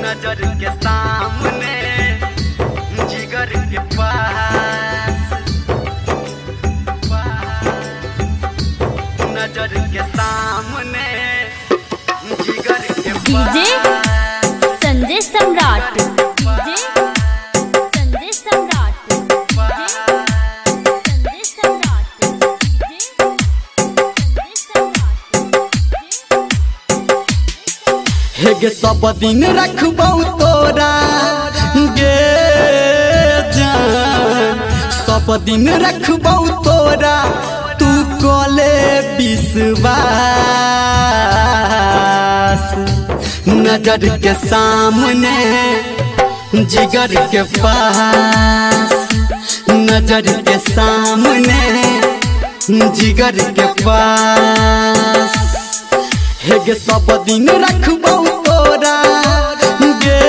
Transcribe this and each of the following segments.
नजर के सामने जिगर के पास, नजर के सामने जिगर के पास। डीजे संजय सम्राट, डीजे संजय सम्राट, संजय सम्राट, हेगे सब दिन रखबौ तोरा गे जान, सब दिन रखबौ तोरा तू कोले विश्वास। नजर के सामने जिगर के पास, नजर के सामने जिगर के पास। हेगे सब दिन रखबौ तोरा गे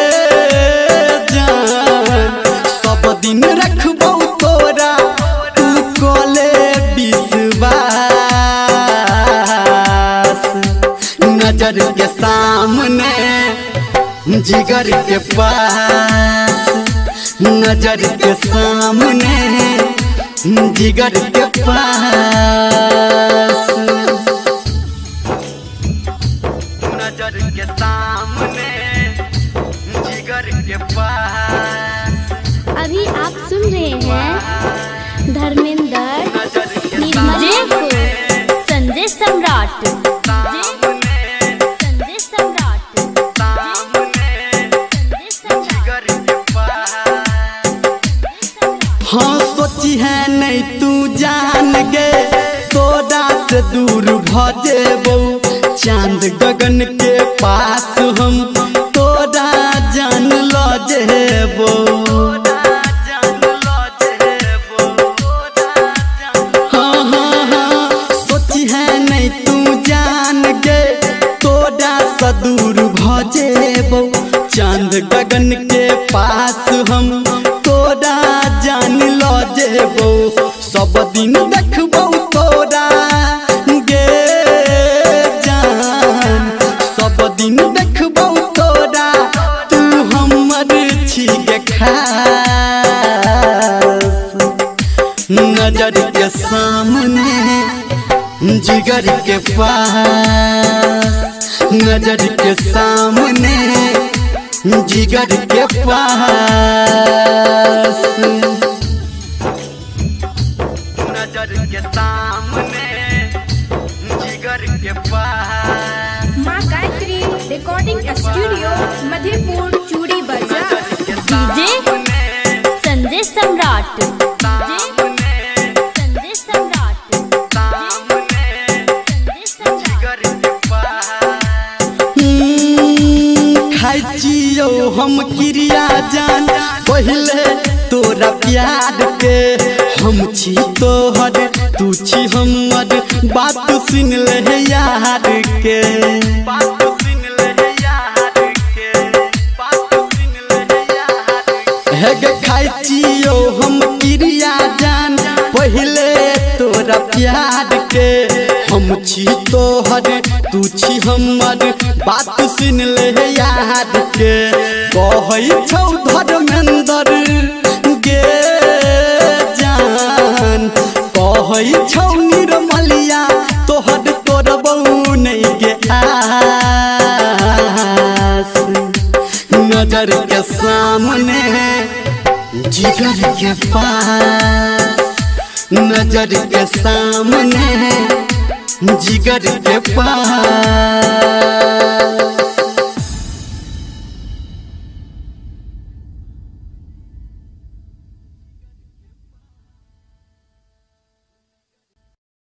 जान, सब दिन रखबौ तोरा तू कोले विश्वास। नजर के सामने जिगर के पास, नजर के सामने जिगर के पास, नजर के सामने जिगर के पास। अभी आप सुन रहे हैं धर्मेंद्र डीजे संजय सम्राट, संजय सम्राट, जिगर के पास। हाँ सोची है नहीं तू जान गे, तोरा से दूर भजेबौ चांद गगन के पास हम तोरा जान लो जेबो। हाँ हाँ हाँ सोची है नहीं तू जान गे, तोरा से दूर भजेबो चांद गगन के पास हम तोरा जान लो जेबो। सब दिन देखबौ तोरा गे जान, सब दिन देखबौ तोरा तू हमर छिगे खास। नजर के सामने जिगर के पास, नजर के सामने जिगर के पास, नजर के सामने जिगर के पास। माँ गायत्री रिकॉर्डिंग स्टूडियो मधेपुर चूड़ी बाजार। डीजे संजय सम्राट, संजय सम्राट, जिगर के पास। खाई जियो हम क्रिया जान पहले तोरा प्यार के, हम छी तोहर तू छी हमर बात सुन ले यार के, बात सुन ले यार के, बात सुन ले यार के। हेगे खाई जियो हम क्रिया जान पहले तोरा प्यार के, हम छी तोहर तू छी हमर बात सुन ले यार के। कहै छौ धर्मेंद्र गे जान, कहै छौ निर्मलिया तोहर तोड़बौ नहीं गे आस। नजर के सामने जिगर के पास, नजर के सामने जिगर के पास।